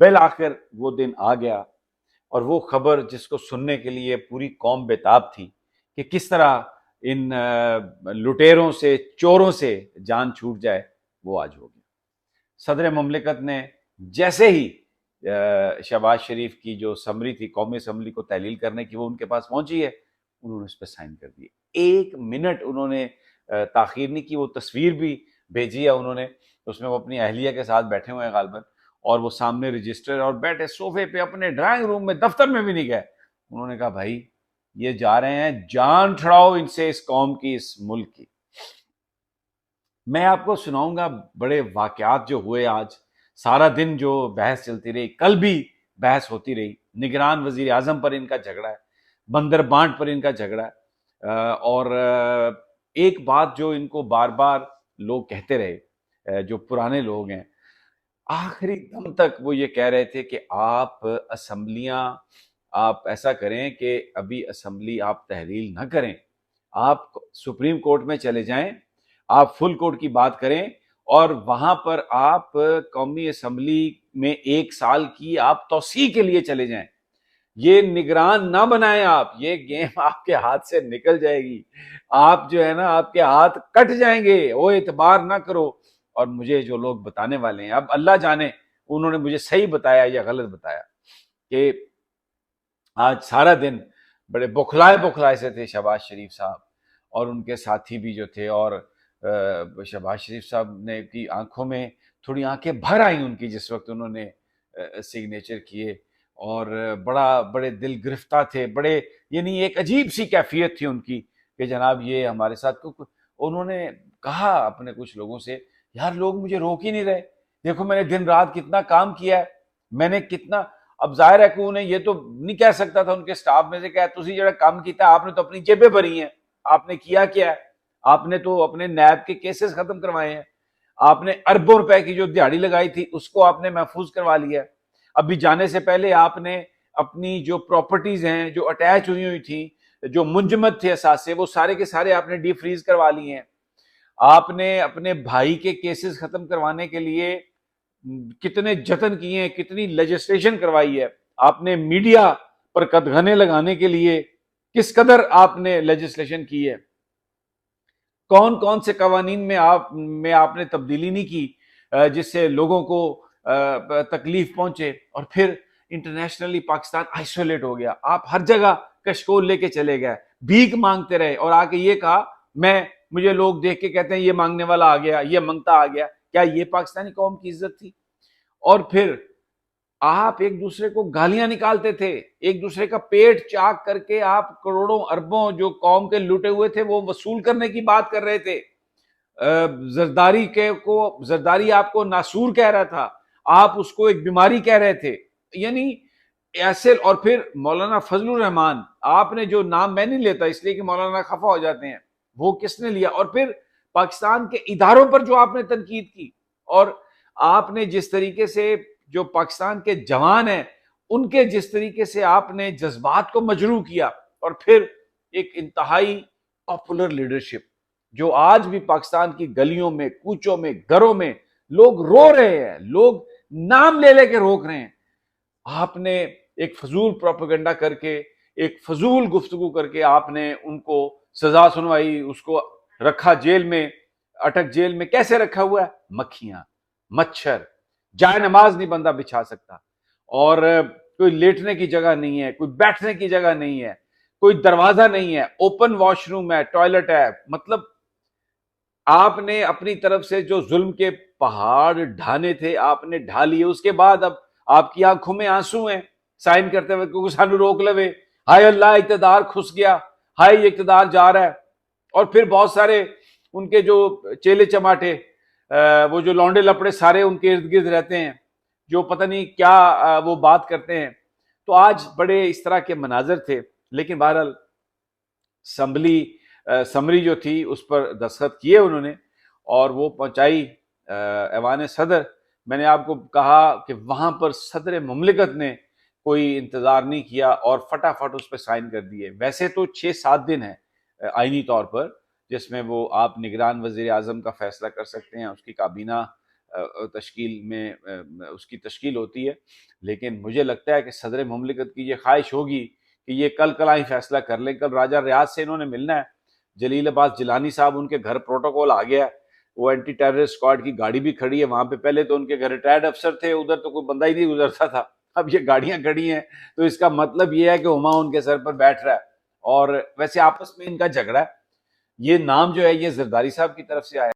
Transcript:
بالآخر وہ دن آ گیا، اور وہ خبر جس کو سننے کے لیے پوری قوم بےتاب تھی کہ کس طرح ان لٹیروں سے، چوروں سے جان چھوٹ جائے، وہ آج ہو گیا۔ صدر مملکت نے جیسے ہی شہباز شریف کی جو سمری تھی قومی اسمبلی کو تحلیل کرنے کی، وہ ان کے پاس پہنچی ہے، انہوں نے اس پہ سائن کر دیے۔ 1 منٹ انہوں نے تاخیر نہیں کی۔ وہ تصویر بھی بھیجی ہے انہوں نے، اس میں وہ اپنی اہلیہ کے ساتھ بیٹھے ہوئے ہیں غالباً، اور وہ سامنے رجسٹر اور بیٹھے صوفے پہ، اپنے ڈرائنگ روم میں، دفتر میں بھی نہیں گئے۔ انہوں نے کہا بھائی یہ جا رہے ہیں، جان چھڑاؤ ان سے، اس قوم کی، اس ملک کی۔ میں آپ کو سناؤں گا بڑے واقعات جو ہوئے آج۔ سارا دن جو بحث چلتی رہی، کل بھی بحث ہوتی رہی، نگران وزیر اعظم پر ان کا جھگڑا ہے، بندر بانٹ پر ان کا جھگڑا ہے، اور ایک بات جو ان کو بار بار لوگ کہتے رہے، جو پرانے لوگ ہیں، آخری دم تک وہ یہ کہہ رہے تھے کہ آپ اسمبلیاں، آپ ایسا کریں کہ ابھی اسمبلی آپ تحلیل نہ کریں، آپ سپریم کورٹ میں چلے جائیں، آپ فل کورٹ کی بات کریں، اور وہاں پر آپ قومی اسمبلی میں 1 سال کی آپ توسیع کے لیے چلے جائیں۔ یہ نگران نہ بنائیں، آپ یہ گیم آپ کے ہاتھ سے نکل جائے گی، آپ جو ہے نا آپ کے ہاتھ کٹ جائیں گے، وہ اعتبار نہ کرو۔ اور مجھے جو لوگ بتانے والے ہیں، اب اللہ جانے انہوں نے مجھے صحیح بتایا یا غلط بتایا، کہ آج سارا دن بڑے بخلائے سے تھے شہباز شریف صاحب اور ان کے ساتھی بھی جو تھے، اور شہباز شریف صاحب نے کی آنکھوں میں تھوڑی آنکھیں بھر آئیں ان کی جس وقت انہوں نے سگنیچر کیے، اور بڑے دل گرفتہ تھے، بڑے یعنی ایک عجیب سی کیفیت تھی ان کی کہ جناب یہ ہمارے ساتھ انہوں نے کہا اپنے کچھ لوگوں سے، یار لوگ مجھے روک ہی نہیں رہے، دیکھو میں نے دن رات کتنا کام کیا ہے، میں نے کتنا، اب ظاہر ہے کہ انہیں یہ تو نہیں کہہ سکتا تھا ان کے سٹاف میں سے کہ تسی جڑا کام کیتا ہے آپ نے تو اپنی جیبیں بھری ہیں، آپ نے کیا کیا ہے، آپ نے تو اپنے نیب کے کیسز ختم کروائے ہیں، آپ نے اربوں روپے کی جو دیہڑی لگائی تھی اس کو آپ نے محفوظ کروا لیا ہے، ابھی جانے سے پہلے آپ نے اپنی جو پراپرٹیز ہیں جو اٹیچ ہوئی تھیں، جو منجمد تھے اثاثے، وہ سارے کے سارے آپ نے ڈی فریز کروا لیے ہیں، آپ نے اپنے بھائی کے کیسز ختم کروانے کے لیے کتنے جتن کیے ہیں، کتنی لیجسلیشن کروائی ہے، آپ نے میڈیا پر قدغنے لگانے کے لیے کس قدر آپ نے لیجسلیشن کی ہے، کون کون سے قوانین میں آپ نے تبدیلی نہیں کی جس سے لوگوں کو تکلیف پہنچے، اور پھر انٹرنیشنلی پاکستان آئسولیٹ ہو گیا، آپ ہر جگہ کشکول لے کے چلے گئے، بھیک مانگتے رہے، اور آ کے یہ کہا مجھے لوگ دیکھ کے کہتے ہیں یہ مانگنے والا آ گیا، یہ منگتا آ گیا، کیا یہ پاکستانی قوم کی عزت تھی؟ اور پھر آپ ایک دوسرے کو گالیاں نکالتے تھے، ایک دوسرے کا پیٹ چاک کر کے آپ کروڑوں اربوں جو قوم کے لوٹے ہوئے تھے وہ وصول کرنے کی بات کر رہے تھے، زرداری آپ کو ناسور کہہ رہا تھا، آپ اس کو ایک بیماری کہہ رہے تھے، یعنی ایسے، اور پھر مولانا فضل الرحمان، آپ نے جو نام میں نہیں لیتا اس لیے کہ مولانا خفا ہو جاتے ہیں، وہ کس نے لیا، اور پھر پاکستان کے اداروں پر جو آپ نے تنقید کی، اور آپ نے جس طریقے سے جو پاکستان کے جوان ہیں ان کے جس طریقے سے آپ نے جذبات کو مجروح کیا، اور پھر ایک انتہائی پاپولر لیڈرشپ جو آج بھی پاکستان کی گلیوں میں، کوچوں میں، گھروں میں لوگ رو رہے ہیں، لوگ نام لے لے کے روک رہے ہیں، آپ نے ایک فضول پروپیگنڈا کر کے، ایک فضول گفتگو کر کے آپ نے ان کو سزا سنوائی، اس کو رکھا جیل میں، اٹک جیل میں، کیسے رکھا ہوا ہے؟ مکھیاں، مچھر، جائے نماز نہیں بندہ بچھا سکتا، اور کوئی لیٹنے کی جگہ نہیں ہے، کوئی بیٹھنے کی جگہ نہیں ہے، کوئی دروازہ نہیں ہے، اوپن واش روم ہے، ٹوائلٹ ہے، مطلب آپ نے اپنی طرف سے جو ظلم کے پہاڑ ڈھانے تھے آپ نے ڈھا لیے، اس کے بعد اب آپ کی آنکھوں میں آنسو ہیں سائن کرتے ہوئے، کیونکہ سانو روک لوے، ہائے اللہ اقتدار کھس گیا، ہائے یہ اقتدار جا رہا ہے، اور پھر بہت سارے ان کے جو چیلے چماٹے، وہ جو لونڈے لپڑے سارے ان کے ارد گرد رہتے ہیں، جو پتہ نہیں کیا وہ بات کرتے ہیں، تو آج بڑے اس طرح کے مناظر تھے، لیکن بہرحال سمری جو تھی اس پر دستخط کیے انہوں نے، اور وہ پہنچائی ایوان صدر۔ میں نے آپ کو کہا کہ وہاں پر صدر مملکت نے کوئی انتظار نہیں کیا اور فٹافٹ اس پہ سائن کر دیے۔ ویسے تو 6-7 دن ہے آئینی طور پر جس میں وہ آپ نگران وزیر اعظم کا فیصلہ کر سکتے ہیں، اس کی کابینہ تشکیل میں اس کی تشکیل ہوتی ہے، لیکن مجھے لگتا ہے کہ صدر مملکت کی یہ خواہش ہوگی کہ یہ کل ہی فیصلہ کر لیں۔ کل راجہ ریاض سے انہوں نے ملنا ہے، جلیل عباس جیلانی صاحب ان کے گھر پروٹوکول آ گیا ہے، وہ اینٹی ٹیررسٹ اسکواڈ کی گاڑی بھی کھڑی ہے وہاں پہ۔ پہلے تو ان کے گھر ریٹائرڈ افسر تھے، ادھر تو کوئی بندہ ہی نہیں گزرتا تھا، اب یہ گاڑیاں کھڑی ہیں، تو اس کا مطلب یہ ہے کہ ہما ان کے سر پر بیٹھ رہا ہے۔ اور ویسے آپس میں ان کا جھگڑا ہے، یہ نام جو ہے یہ زرداری صاحب کی طرف سے آیا